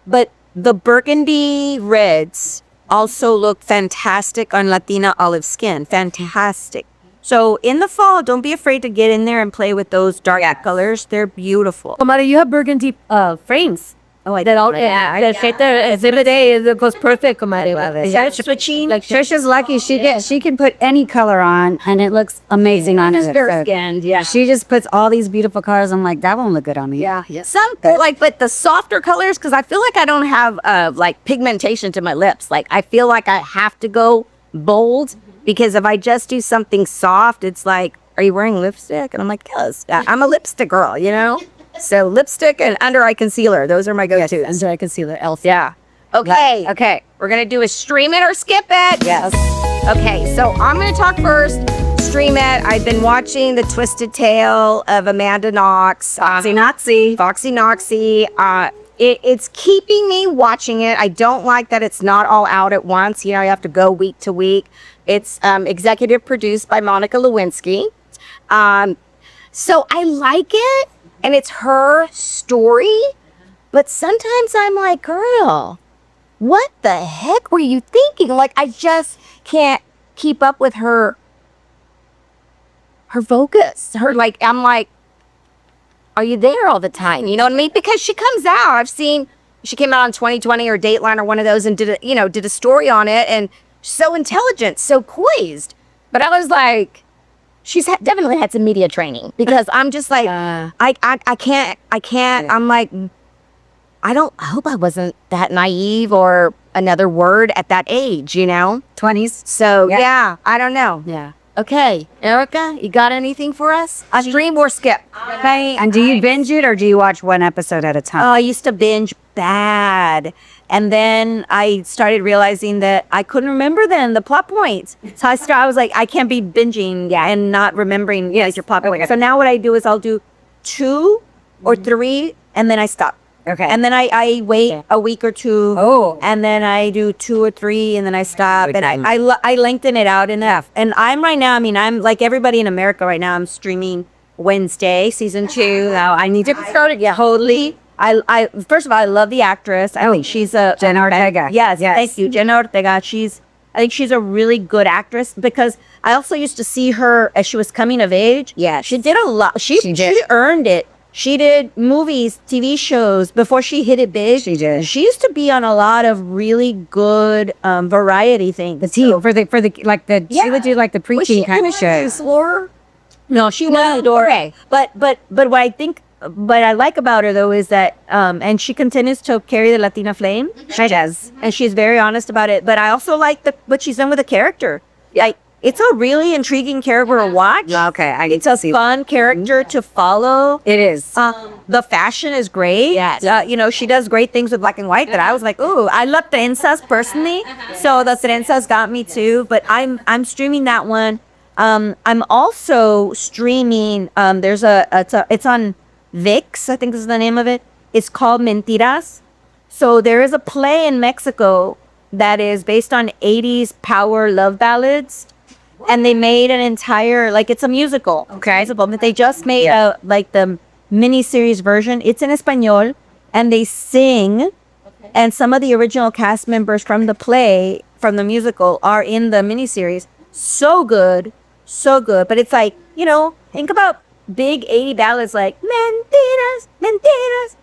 But the burgundy reds also look fantastic on Latina olive skin. Fantastic. So in the fall, don't be afraid to get in there and play with those dark colors. They're beautiful. Comadre, you have burgundy frames. Oh, That all, yeah, the every day it goes perfect, comadre. switching. Like Trisha's lucky she can put any color on and it looks amazing on her. Fair skinned, yeah. She just puts all these beautiful colors. I'm like, that won't look good on me. Yeah. Some like, but the softer colors, because I feel like I don't have like pigmentation to my lips. Like I feel like I have to go bold because if I just do something soft, it's like, are you wearing lipstick? And I'm like, yes, I'm a lipstick girl, you know. So lipstick and under eye concealer, those are my go-tos. Under eye concealer, elf. Yeah. Okay. Okay. We're gonna do a stream it or skip it. Yes. Okay. So I'm gonna talk first. Stream it. I've been watching The Twisted Tale of Amanda Knox. Foxy Nazi. Foxy Noxy. It's keeping me watching it. I don't like that it's not all out at once. You know, you have to go week to week. It's executive produced by Monica Lewinsky. So I like it, and it's her story. But sometimes I'm like, girl, what the heck were you thinking? Like, I just can't keep up with her focus. I'm like, are you there all the time? You know what I mean? Because she comes out. She came out on 2020 or Dateline or one of those and did a story on it, and so intelligent, so poised. But I was like, she's definitely had some media training, because I'm just like, I can't. I'm like, I hope I wasn't that naive or another word at that age, you know? 20s. So yeah, I don't know. Yeah. Okay, Erika, you got anything for us? Stream or skip? Okay. And do you binge it or do you watch one episode at a time? Oh, I used to binge bad. And then I started realizing that I couldn't remember the plot points. So I was like, I can't be binging and not remembering your plot points. So now what I do is I'll do 2 or 3 and then I stop. Okay. And then I wait a week or 2. Oh. And then I do 2 or 3 and then I stop. And I lengthen it out enough. And I'm right now, I'm like everybody in America right now, I'm streaming Wednesday, season 2. Now I need to start it. Yeah, totally. I first of all, I love the actress. I think she's a Jenna Ortega. Yes, thank you, Jenna Ortega. I think she's a really good actress, because I also used to see her as she was coming of age. Yeah, she did a lot. She earned it. She did movies, TV shows before she hit it big. She did. She used to be on a lot of really good variety things. The tea for the she would do like the preaching kind of shows. No, she was Dora. Okay. But what I like about her though is that and she continues to carry the Latina flame. She does. And she's very honest about it. But I also like what she's done with the character. It's a really intriguing character to watch. Okay, It's a fun character to follow. It is. The fashion is great. Yes. She does great things with black and white that I was like, ooh, I love trenzas personally. So the trenzas got me too. But I'm streaming that one. I'm also streaming. It's on VIX, I think is the name of it. It's called Mentiras. So there is a play in Mexico that is based on 80s power love ballads. And they made an entire, it's a musical. Okay. But they just made the mini-series version. It's in Espanol. And they sing. And some of the original cast members from the play, from the musical, are in the mini-series. So good. So good. But it's like, think about big 80 ballads like Mentiras, Mentiras.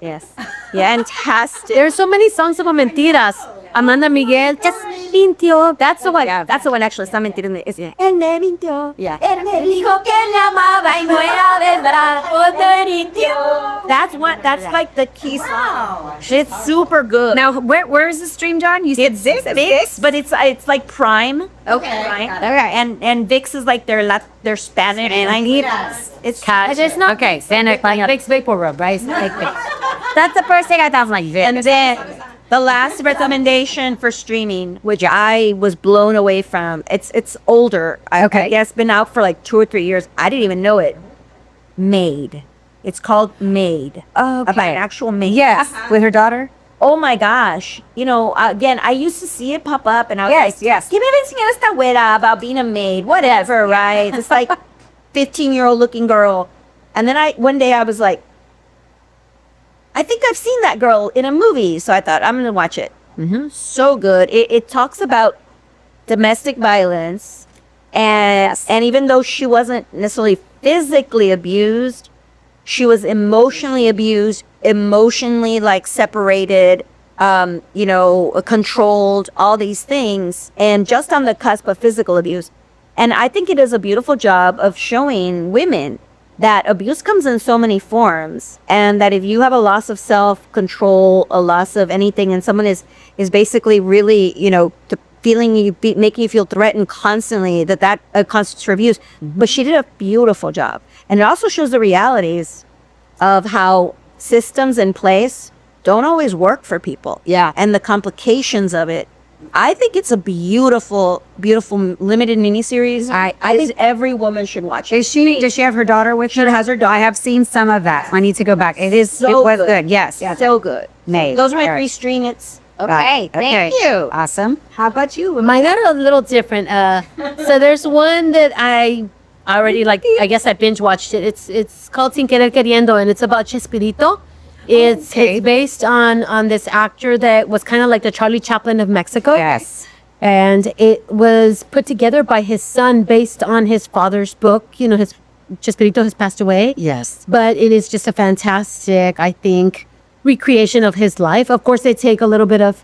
Yes. Yeah, fantastic. There's so many songs about mentiras. Amanda Miguel just mintió. That's the one. That's the one actually. Está mintiendo. Él me mintió. Yeah. Él me dijo que le amaba y no era verdad. Te mintió. That's like the key song. It's super good. Now, where is the stream, John? You said VIX, but it's like Prime. Okay. Right? Okay. And VIX is like their Spanish. And I need it's It's not okay. Santa Clara. Vicks Vapor Rub, right? That's the first thing I thought. Like, and then the last recommendation for streaming, which I was blown away from. It's older. I guess been out for like 2 or 3 years. I didn't even know it. Maid. It's called Maid. Okay. About an actual maid. Yes. With her daughter? oh my gosh, again, I used to see it pop up and I was Yes, like, yes. give me a esta güera about being a maid, whatever, right? It's like 15-year-old looking girl. And then one day I was like, I think I've seen that girl in a movie. So I thought, I'm going to watch it. So good. It talks about domestic violence. And even though she wasn't necessarily physically abused, she was emotionally abused, emotionally like separated, controlled, all these things, and just on the cusp of physical abuse. And I think it does a beautiful job of showing women that abuse comes in so many forms, and that if you have a loss of self-control, a loss of anything, and someone is basically really, making you feel threatened constantly, that constitutes for abuse. But she did a beautiful job. And it also shows the realities of how systems in place don't always work for people. Yeah. And the complications of it. I think it's a beautiful, beautiful limited miniseries. I think every woman should watch it. Does she have her daughter with her? She has her daughter. I have seen some of that. I need to go back. It was good. Yes. So good. Made. Those are my All right. 3 streamets. Okay, thank you. Awesome. How about you? Mine are a little different. So there's one that I already like. I guess I binge watched it. It's called Sin Querer Queriendo, and it's about Chespirito. It's based on this actor that was kind of like the Charlie Chaplin of Mexico. Yes. And it was put together by his son based on his father's book. His Chespirito has passed away. Yes. But it is just a fantastic, I think, recreation of his life. Of course, they take a little bit of,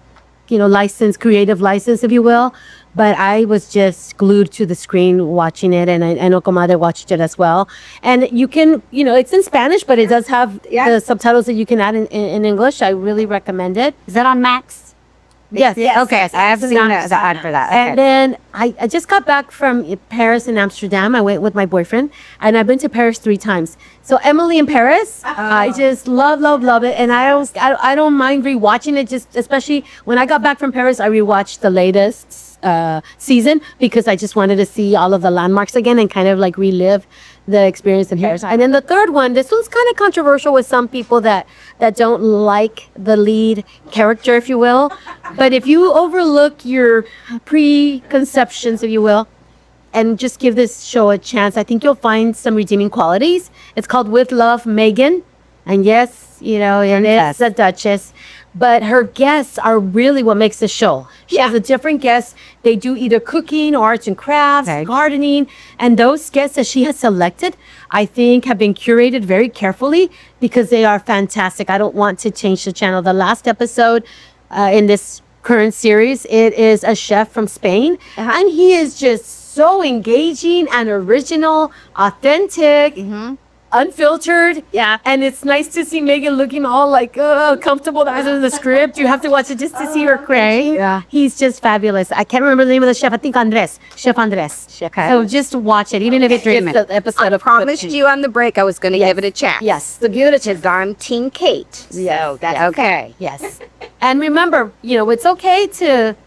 creative license, if you will. But I was just glued to the screen watching it, and I know Comadre watched it as well. And you can, it's in Spanish, but it does have the subtitles that you can add in English. I really recommend it. Is that on Max? Yes. Okay. I have seen the ad for that. And then I just got back from Paris and Amsterdam. I went with my boyfriend, and I've been to Paris 3 times. So Emily in Paris, I just love it. And I don't mind rewatching it, just especially when I got back from Paris, I rewatched the latest season because I just wanted to see all of the landmarks again and kind of like relive the experience in Paris. And then the third one, this one's kind of controversial with some people that don't like the lead character, if you will. But if you overlook your preconceptions, if you will, and just give this show a chance, I think you'll find some redeeming qualities. It's called With Love, Megan. And yes, and it's the Duchess. But her guests are really what makes the show. She has a different guests. They do either cooking or arts and crafts, gardening. And those guests that she has selected, I think, have been curated very carefully because they are fantastic. I don't want to change the channel. The last episode in this current series, it is a chef from Spain. And he is just so engaging and original, authentic. Unfiltered, and it's nice to see Megan looking all like comfortable as in the script. You have to watch it just to see her cray. Yeah, he's just fabulous. I can't remember the name of the chef. I think Chef Andres. Okay. So just watch it, even if it's just the episode. I promised you on the break I was going to give it a chance. Yes, the beautiful I'm Team Kate. So that's okay. Yes, and remember, it's okay to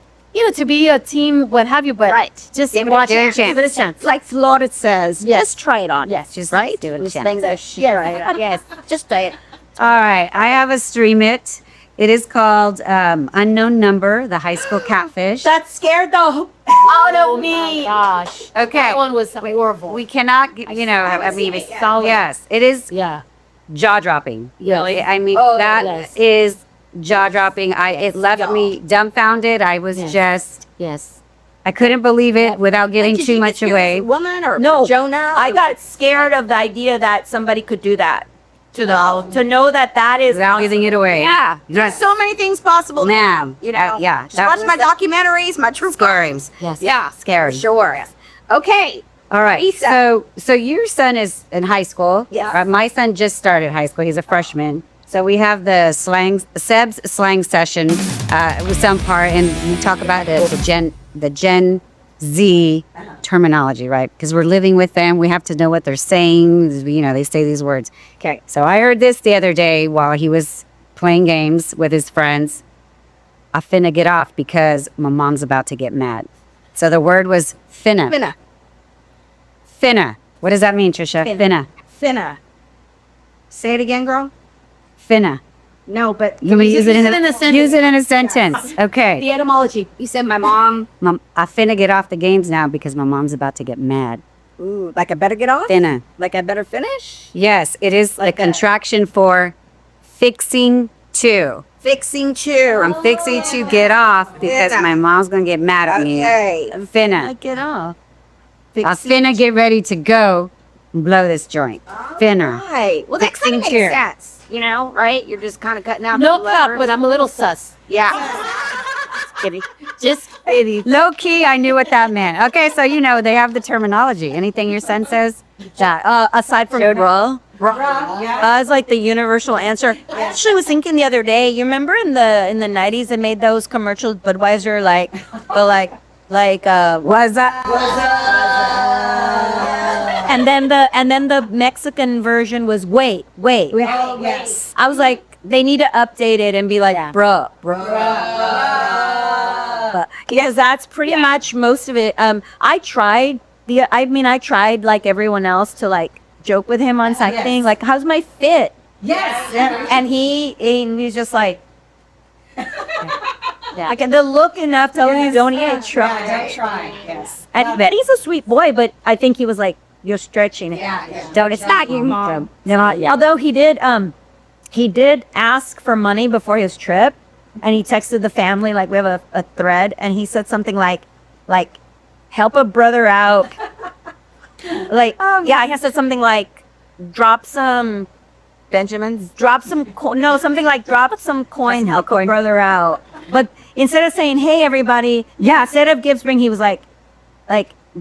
be a team, what have you, but just watch it. Give it a chance. Like Florida says, just try it on. Yes, just right. Do it a Just chance. things are shit. Right. Yes, just try it. All right. I have a stream it. It is called Unknown Number, the high school catfish. That scared the out of me. Gosh. Okay. That one was horrible. We cannot, it's so, yes, it is jaw-dropping. Yeah. Really. I mean, Oh, that yes. is jaw-dropping. It left me dumbfounded. I was just, I couldn't believe it without giving too much away. Woman or No, Jonah? I got scared of the idea that somebody could do that. To know that is Without giving it away. Yeah. Just, So many things possible. ma'am. Yeah. Just that watch was my documentaries, my true crimes. Yes. Yeah. scary. Sure. Okay. All right. Lisa. So your son is in high school. Yeah. My son just started high school. He's a freshman. So we have the Seb's slang session with some part, and we talk about the Gen Z terminology, right? Because we're living with them. We have to know what they're saying. They say these words. Okay. So I heard this the other day while he was playing games with his friends. I finna get off because my mom's about to get mad. So the word was finna. Finna. Finna. What does that mean, Trisha? Finna. Finna. Say it again, girl. Finna. No, but Can we use it in a sentence. use it in a sentence? Okay. The etymology. you said my mom. Mom, I finna get off the games now because my mom's about to get mad. Ooh, like I better get off? Finna. Like I better finish? Yes, it is a contraction for fixing to. Fixing to. I'm fixing to get off because my mom's gonna get mad at me. Okay. I'm finna. I get off. I'm finna get ready to go and blow this joint. Finna. Right. Well, that kind of makes sense. You know, right? You're just kind of cutting out. No the cap, letters. but I'm a little sus. Yeah. Kidding. Just kidding. Low key, I knew what that meant. Okay, so they have the terminology. Anything your son says? Yeah. Aside from bruh. It's like the universal answer. I actually was thinking the other day. You remember in the 90s they made those commercials, Budweiser, Was that? and then the Mexican version was wait. Yes. I was like, they need to update it and be like, bruh. Because that's pretty much most of it. I tried like everyone else to like joke with him on something. Like, how's my fit? Yes. And he's just like, yeah. Like the look enough to you don't even try. Yes. And Betty's a sweet boy, but I think he was like, you're stretching it. Don't, it's not you, mom. Although he did ask for money before his trip, and he texted the family, like we have a thread, and he said something like help a brother out. Like, he said something like drop some Benjamins. something like drop some coin, help a brother out. But instead of saying, hey everybody, instead of gift bring, he was like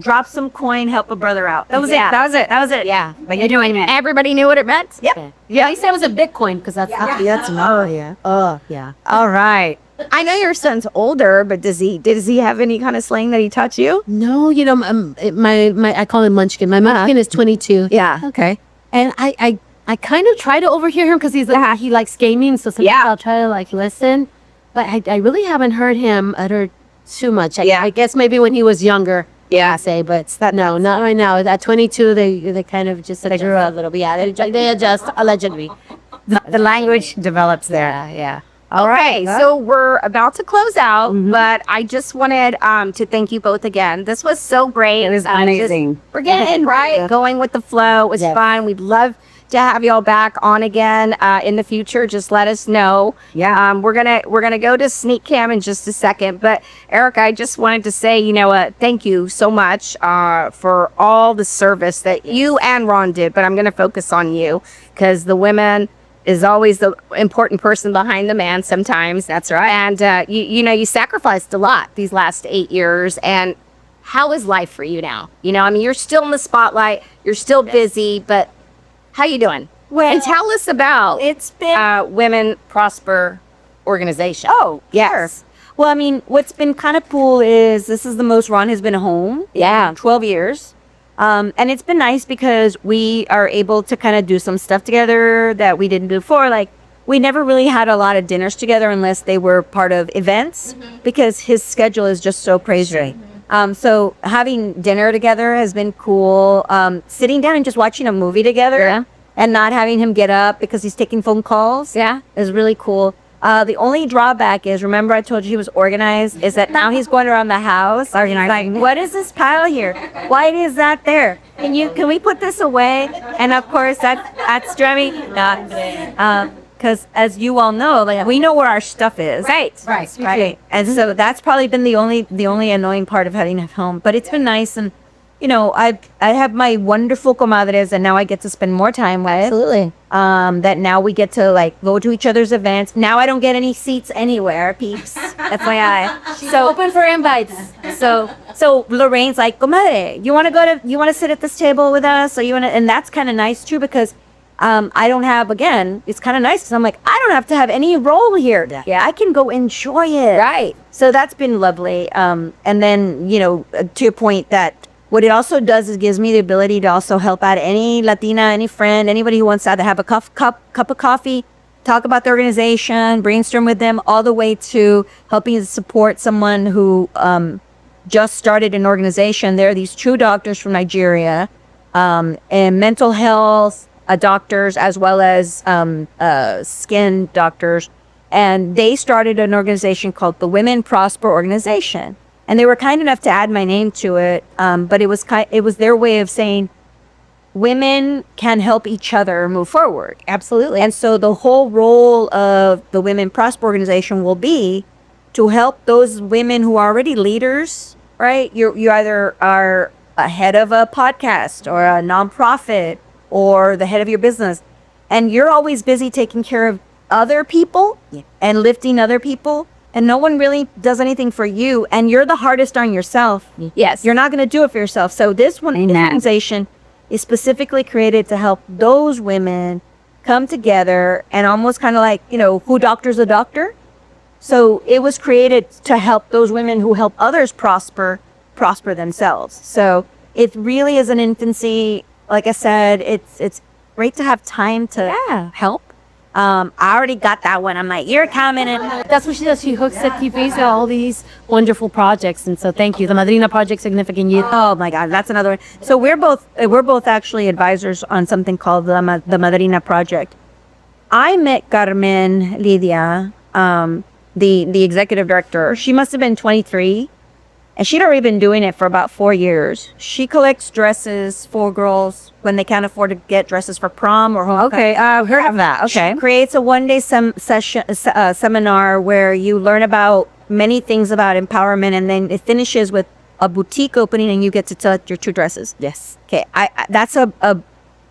drop some coin, help a brother out. That was it. Yeah. But you're doing it. Everybody knew what it meant. Yep. Yeah, he said it was a Bitcoin because that's oh yeah. All right. I know your son's older, but does he have any kind of slang that he taught you? No, my I call him Munchkin. My Munchkin is 22. Yeah. Okay. And I kind of try to overhear him because he likes gaming. So sometimes I'll try to like listen, but I really haven't heard him utter too much. I guess maybe when he was younger. Yeah. I say, but no, not right now. At 22, they kind of just they grew up a little bit. Yeah, they adjust allegedly. The language develops there. Yeah. All right, so we're about to close out, but I just wanted to thank you both again. This was so great. It was amazing. We're getting going with the flow. It was fun. We'd love to have y'all back on again in the future. Just let us know. Yeah. We're gonna go to sneak cam in just a second. But Erika, I just wanted to say, thank you so much for all the service that you and Ron did. But I'm gonna focus on you because the women is always the important person behind the man sometimes. That's right. And you sacrificed a lot these last 8 years. And how is life for you now? You're still in the spotlight, you're still busy, but how you doing? Well, and tell us about it's been Women Prosper organization. Oh, yes. Well, I mean, what's been kind of cool is this is the most Ron has been home. Yeah. 12 years. And it's been nice because we are able to kind of do some stuff together that we didn't do before. Like, we never really had a lot of dinners together unless they were part of events because his schedule is just so crazy. So having dinner together has been cool. Sitting down and just watching a movie together and not having him get up because he's taking phone calls is really cool. The only drawback is, remember I told you he was organized, is that now he's going around the house. Like, what is this pile here? Why is that there? Can we put this away? And of course that's driving me nuts. Because as you all know, like, we know where our stuff is. Right. And so that's probably been the only annoying part of having him home. But it's been nice, and I have my wonderful comadres, and now I get to spend more time with. Absolutely. That now we get to like go to each other's events. Now I don't get any seats anywhere, peeps. FYI. So open for invites. So Lorraine's like, comadre, you want to sit at this table with us, or and that's kind of nice too because I don't have, again, it's kind of nice because I'm like, I don't have to have any role here. I can go enjoy it. Right. So that's been lovely. And then, to your point, that what it also does is gives me the ability to also help out any Latina, any friend, anybody who wants to have a cup of coffee, talk about the organization, brainstorm with them, all the way to helping to support someone who just started an organization. There are these two doctors from Nigeria, and mental health, doctors as well as skin doctors. And they started an organization called the Women Prosper Organization. And they were kind enough to add my name to it. But it was their way of saying women can help each other move forward. Absolutely. And so the whole role of the Women Prosper Organization will be to help those women who are already leaders, right? You either are a head of a podcast or a nonprofit or the head of your business, and you're always busy taking care of other people and lifting other people, and no one really does anything for you, and you're the hardest on yourself. Yes. You're not going to do it for yourself. So this organization is specifically created to help those women come together and almost kind of like, who doctors a doctor? So it was created to help those women who help others prosper themselves. So it really is an infancy. Like I said, it's great to have time to help. I already got that one. I'm like, you're coming. And That's what she does. She hooks up TVs to all these wonderful projects. And so thank you. The Madrina Project, significant year. oh my God, that's another one. So we're both actually advisors on something called the Madrina Project. I met Carmen Lidia, the executive director. She must have been 23. And she'd already been doing it for about 4 years. She collects dresses for girls when they can't afford to get dresses for prom or homecoming. Okay, heard of that. Okay. She creates a one-day seminar where you learn about many things about empowerment, and then it finishes with a boutique opening, and you get to touch your 2 dresses. Yes. Okay, that's a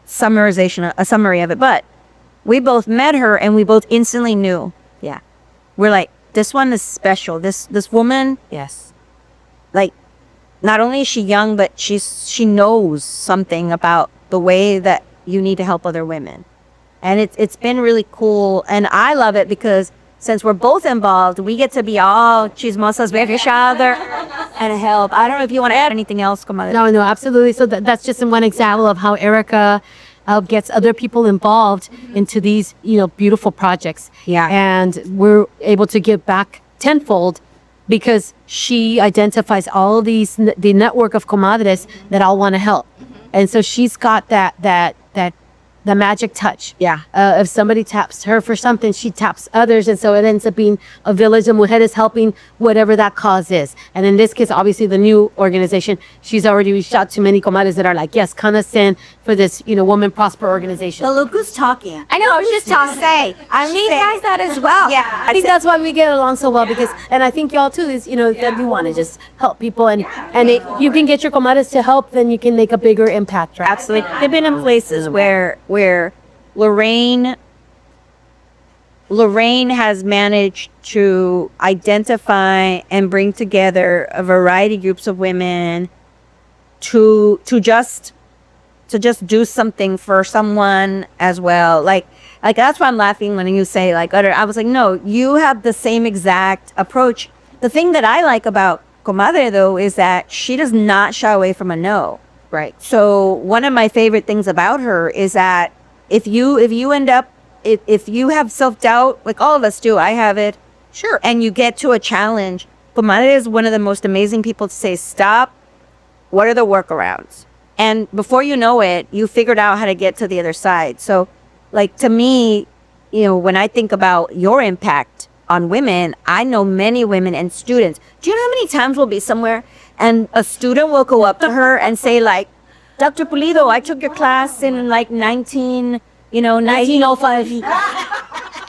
summarization, a summary of it. But we both met her, and we both instantly knew. Yeah, we're like, this one is special. This woman. Yes. Like, not only is she young, but she knows something about the way that you need to help other women. And it's been really cool. And I love it because since we're both involved, we get to be all chismosas with each other and help. I don't know if you want to add anything else, Comadre. No, absolutely. So that's just one example of how Erika gets other people involved into these, beautiful projects. Yeah. And we're able to give back tenfold because she identifies all these, the network of comadres that all want to help. And so she's got that the magic touch. Yeah. If somebody taps her for something, she taps others. And so it ends up being a village of mujeres helping whatever that cause is. And in this case, obviously the new organization, she's already reached out to many comadres that are like, yes, come us in for this, Women Prosper organization. But look who's talking. I know. I was just talking to say. She has that as well. Yeah. I think that's why we get along so well because, and I think y'all too is, that we want to just help people and you can get your comadres to help, then you can make a bigger impact, right? Absolutely. I've been in places where Lorraine has managed to identify and bring together a variety of groups of women to just do something for someone as well. Like that's why I'm laughing when you say I was like, no, you have the same exact approach. The thing that I like about Comadre though is that she does not shy away from a no. Right. So one of my favorite things about her is that if you have self-doubt, like all of us do, I have it. Sure. And you get to a challenge, Comadre is one of the most amazing people to say, stop, what are the workarounds? And before you know it, you figured out how to get to the other side. So to me, when I think about your impact on women, I know many women and students. Do you know how many times we'll be somewhere and a student will go up to her and say Dr. Pulido, I took your class in 1905,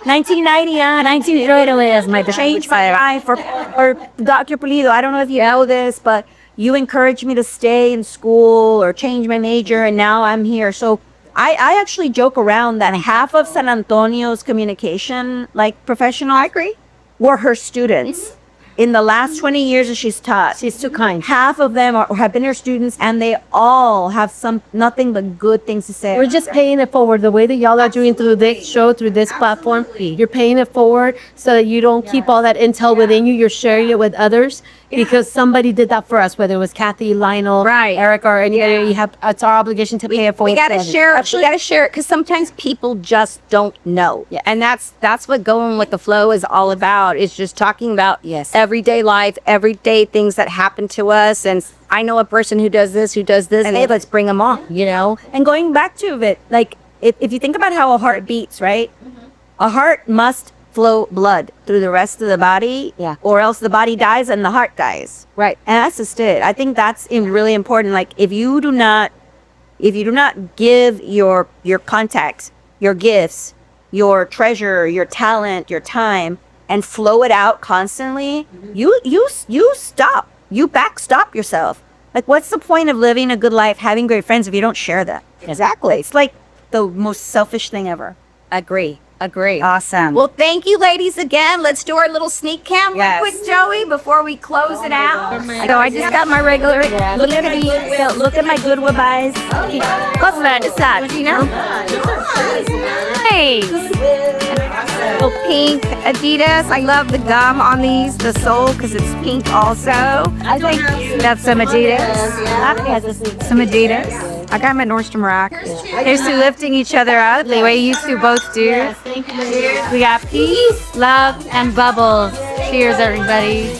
1990, 1980, my change my life. Or Dr. Pulido, I don't know if you know this, but you encouraged me to stay in school or change my major, and now I'm here. So I actually joke around that half of San Antonio's communication, professional, I agree, were her students. In the last 20 years that she's taught, She's too kind. half of them have been her students, and they all have nothing but good things to say. We're just paying it forward. The way that y'all are doing through this show, through this platform, you're paying it forward so that you don't keep all that intel within you. You're sharing it with others because somebody did that for us, whether it was Kathy, Lionel, Right. Erica, or any other. It's our obligation to pay it forward. We gotta share it. We gotta share it because sometimes people just don't know. Yeah. And that's what going with the flow is all about. Is just talking about everyday life, everyday things that happen to us. And I know a person who does this, and hey, let's bring them on. And going back to it, if you think about how a heart beats, right? A heart must flow blood through the rest of the body, or else the body dies and the heart dies. Right. And that's just it. I think that's really important. Like if you do not give your contacts, your gifts, your treasure, your talent, your time, and flow it out constantly, you stop. You backstop yourself. Like, what's the point of living a good life, having great friends, if you don't share that? Exactly. It's like the most selfish thing ever. Agree. Awesome. Well, thank you, ladies, again. Let's do our little sneak cam Yes. with Joey before we close it out. So I just got my regular. Look at me. Look at my good eyes. What's that? You know? Nice. Little pink Adidas. I love the gum on these, the sole, because it's pink also. I think that's some Adidas. Some Adidas. I got them at Nordstrom Rack. Here's to lifting each other up the way you two both do. We got peace, love, and bubbles. Cheers, everybody.